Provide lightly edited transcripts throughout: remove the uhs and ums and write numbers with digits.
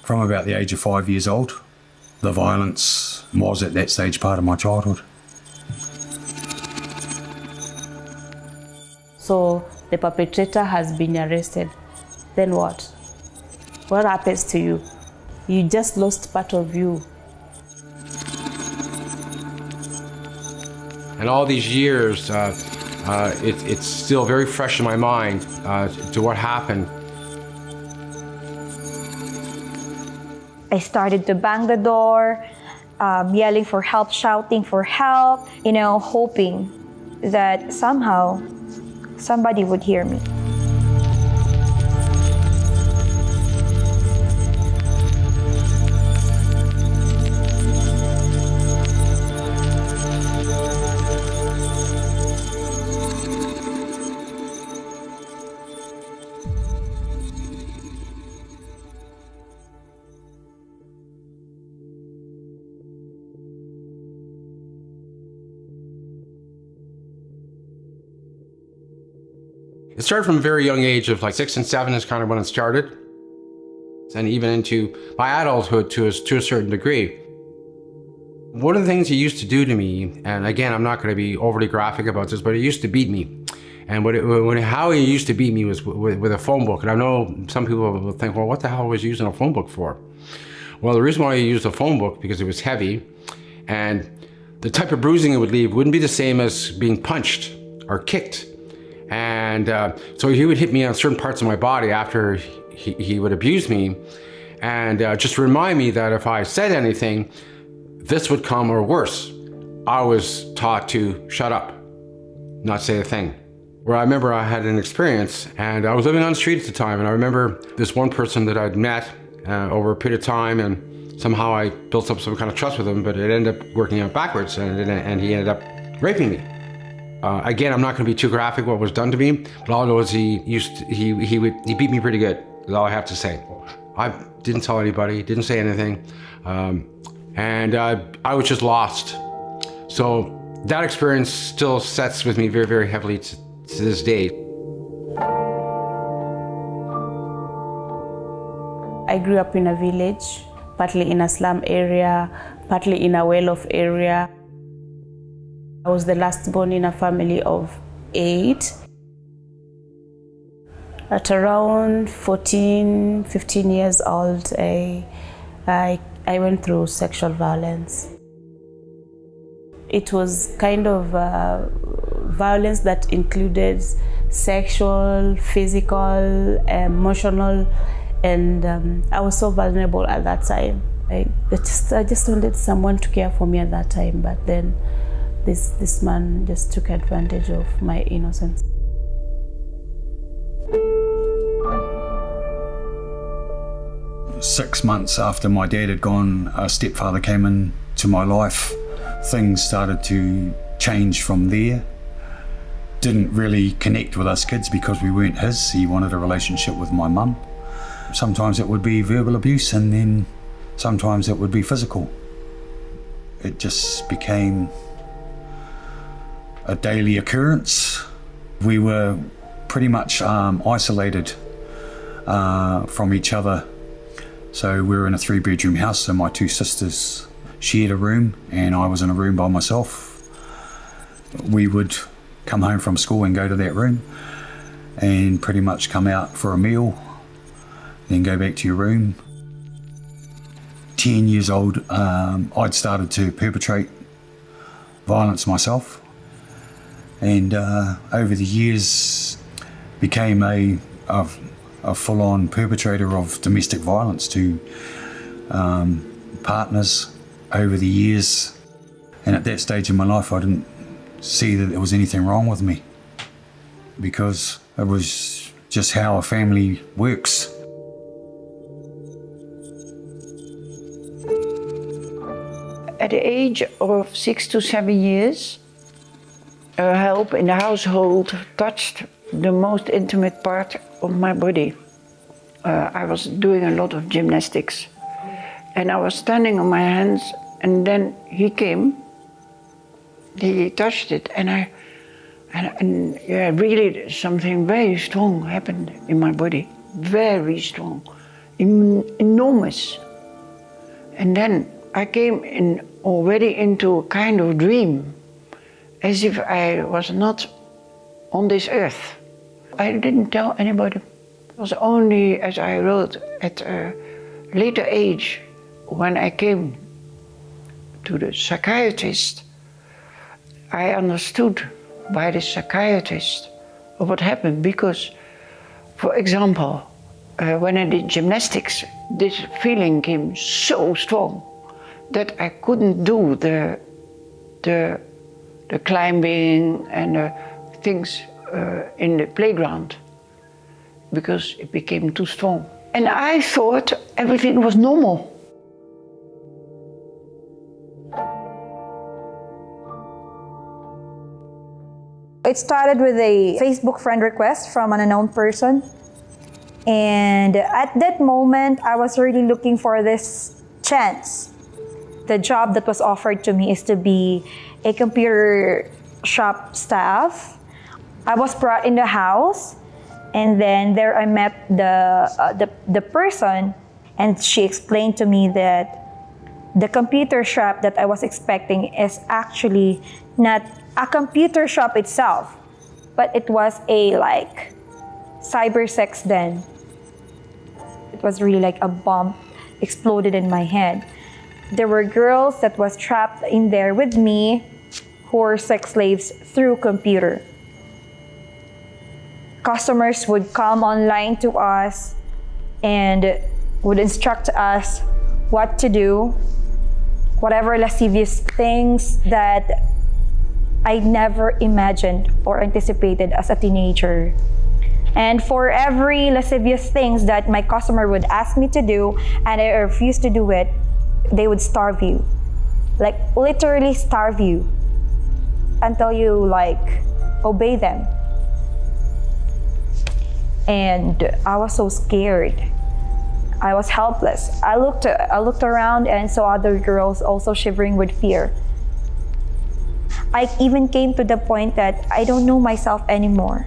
From about the age of 5 years old, the violence was at that stage part of my childhood. So the perpetrator has been arrested. Then what? What happens to you? You just lost part of you. And all these years, it's still very fresh in my mind to what happened. I started to bang the door, yelling for help, shouting for help, hoping that somehow somebody would hear me. It started from a very young age of like 6 and 7 is kind of when it started. And even into my adulthood to a certain degree. One of the things he used to do to me, and again, I'm not going to be overly graphic about this, but he used to beat me. And how he used to beat me was with a phone book. And I know some people will think, well, what the hell was he using a phone book for? Well, the reason why he used a phone book, because it was heavy, and the type of bruising it would leave wouldn't be the same as being punched or kicked. And so he would hit me on certain parts of my body after he would abuse me, and just remind me that if I said anything, this would come, or worse. I was taught to shut up, not say a thing. Where I remember I had an experience, and I was living on the street at the time, and I remember this one person that I'd met over a period of time, and somehow I built up some kind of trust with him, but it ended up working out backwards, and he ended up raping me. Again, I'm not going to be too graphic what was done to me, but all I know is he beat me pretty good, is all I have to say. I didn't tell anybody, didn't say anything, and I was just lost. So that experience still sets with me very, very heavily to this day. I grew up in a village, partly in a slum area, partly in a well-off area. I was the last born in a family of 8. At around 14, 15 years old, I went through sexual violence. It was kind of violence that included sexual, physical, emotional, and I was so vulnerable at that time. I just wanted someone to care for me at that time, but then this man just took advantage of my innocence. Six months after my dad had gone, a stepfather came into my life. Things started to change from there. Didn't really connect with us kids because we weren't his. He wanted a relationship with my mum. Sometimes it would be verbal abuse, and then sometimes it would be physical. It just became a daily occurrence. We were pretty much isolated from each other. So we were in a 3-bedroom house, so my 2 sisters shared a room and I was in a room by myself. We would come home from school and go to that room and pretty much come out for a meal, then go back to your room. 10 years old, I'd started to perpetrate violence myself. And over the years became a full-on perpetrator of domestic violence to partners over the years. And at that stage in my life, I didn't see that there was anything wrong with me, because it was just how a family works. At the age of 6 to 7 years, help in the household touched the most intimate part of my body. I was doing a lot of gymnastics, and I was standing on my hands, and then he came, he touched it, and really something very strong happened in my body, very strong. enormous. And then I came in already into a kind of dream, as if I was not on this earth. I didn't tell anybody. It was only, as I wrote, at a later age, when I came to the psychiatrist, I understood by the psychiatrist what happened, because, for example, when I did gymnastics, this feeling came so strong that I couldn't do the climbing and the things in the playground, because it became too strong. And I thought everything was normal. It started with a Facebook friend request from an unknown person. And at that moment, I was really looking for this chance. The job that was offered to me is to be a computer shop staff. I was brought in the house, and then there I met the person, and she explained to me that the computer shop that I was expecting is actually not a computer shop itself, but it was a like cyber sex den. It was really like a bomb exploded in my head. There were girls that was trapped in there with me who were sex slaves through computer. Customers would come online to us and would instruct us what to do, whatever lascivious things that I never imagined or anticipated as a teenager. And for every lascivious things that my customer would ask me to do and I refused to do it, they would starve you. Like literally starve you until you like obey them. And I was so scared. I was helpless. I looked around and saw other girls also shivering with fear. I even came to the point that I don't know myself anymore.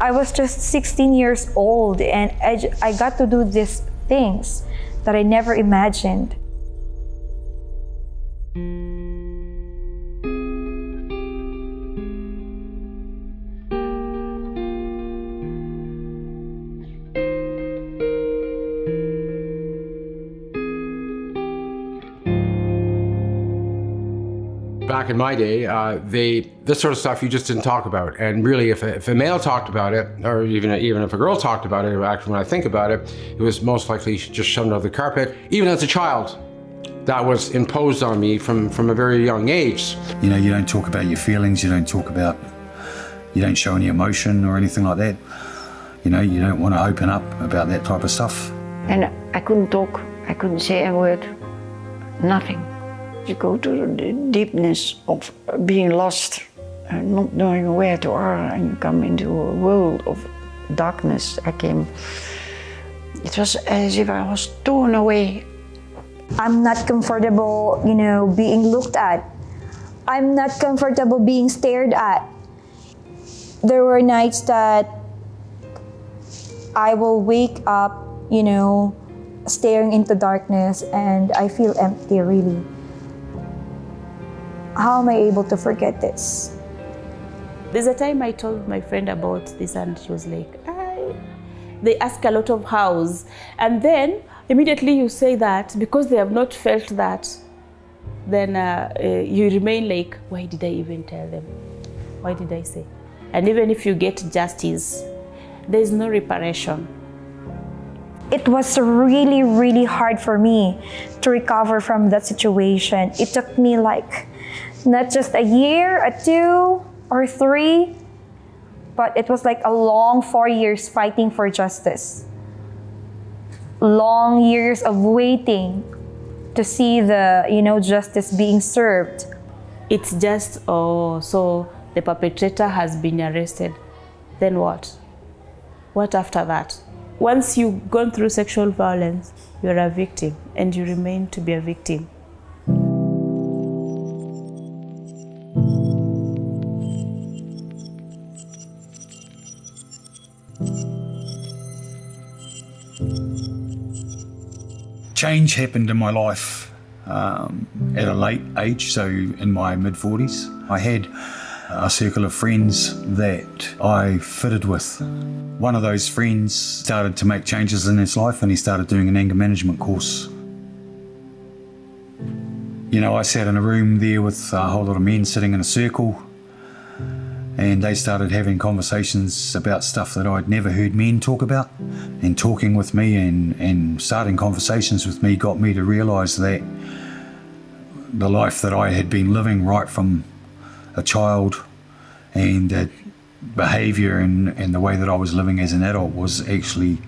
I was just 16 years old and I got to do these things that I never imagined. Back in my day, this sort of stuff you just didn't talk about. And really, if a male talked about it, or even if a girl talked about it, actually when I think about it, it was most likely just shoved under the carpet. Even as a child, that was imposed on me from a very young age. You know, you don't talk about your feelings, you don't show any emotion or anything like that. You know, you don't want to open up about that type of stuff. And I couldn't talk, I couldn't say a word, nothing. You go to the deepness of being lost and not knowing where to are, and you come into a world of darkness. It was as if I was torn away. I'm not comfortable, being looked at. I'm not comfortable being stared at. There were nights that I will wake up, staring into darkness, and I feel empty, really. How am I able to forget this? There's a time I told my friend about this and she was like, they ask a lot of hows. And then immediately you say that because they have not felt that, then you remain like, why did I even tell them? Why did I say? And even if you get justice, there's no reparation. It was really, really hard for me to recover from that situation. It took me not just a year, or 2 or 3, but it was like a long 4 years fighting for justice. Long years of waiting to see the, justice being served. It's just, so the perpetrator has been arrested. Then what? What after that? Once you've gone through sexual violence, you're a victim and you remain to be a victim. change happened in my life at a late age, so in my mid-40s. I had a circle of friends that I fitted with. One of those friends started to make changes in his life and he started doing an anger management course. You know, I sat in a room there with a whole lot of men sitting in a circle, and they started having conversations about stuff that I'd never heard men talk about. And talking with me and starting conversations with me got me to realise that the life that I had been living right from a child and that behaviour and the way that I was living as an adult was actually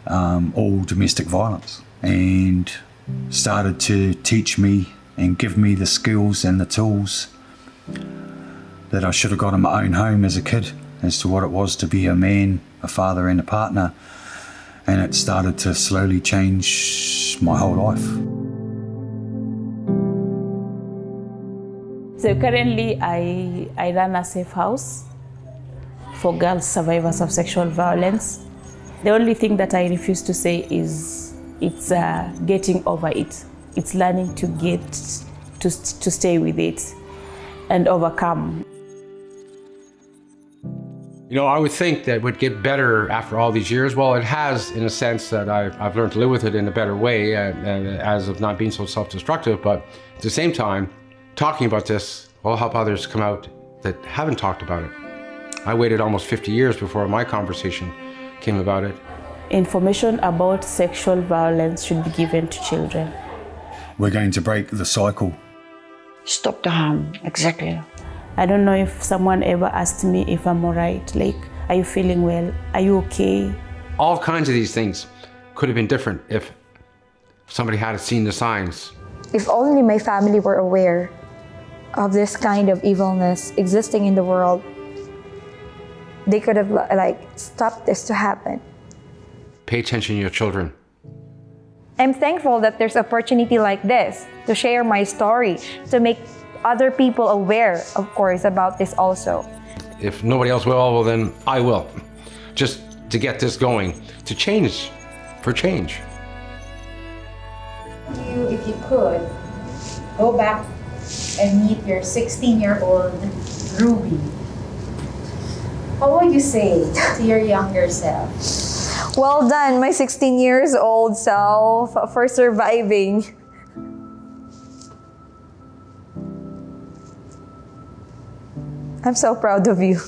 all domestic violence, and started to teach me and give me the skills and the tools that I should have got in my own home as a kid as to what it was to be a man, a father and a partner. And it started to slowly change my whole life. So currently I run a safe house for girls survivors of sexual violence. The only thing that I refuse to say is it's getting over it. It's learning to stay with it and overcome. You know, I would think that it would get better after all these years. Well, it has, in a sense that I've learned to live with it in a better way, as of not being so self-destructive. But at the same time, talking about this will help others come out that haven't talked about it. I waited almost 50 years before my conversation came about it. Information about sexual violence should be given to children. We're going to break the cycle. Stop the harm, exactly. I don't know if someone ever asked me if I'm all right. Like, are you feeling well? Are you okay? All kinds of these things could have been different if somebody had seen the signs. If only my family were aware of this kind of evilness existing in the world, they could have stopped this to happen. Pay attention to your children. I'm thankful that there's opportunity like this to share my story, to make other people aware, of course, about this also. If nobody else will, well then I will. Just to get this going, to change, for change. If you could, go back and meet your 16-year-old Ruby, what would you say to your younger self? Well done, my 16 years old self, for surviving. I'm so proud of you.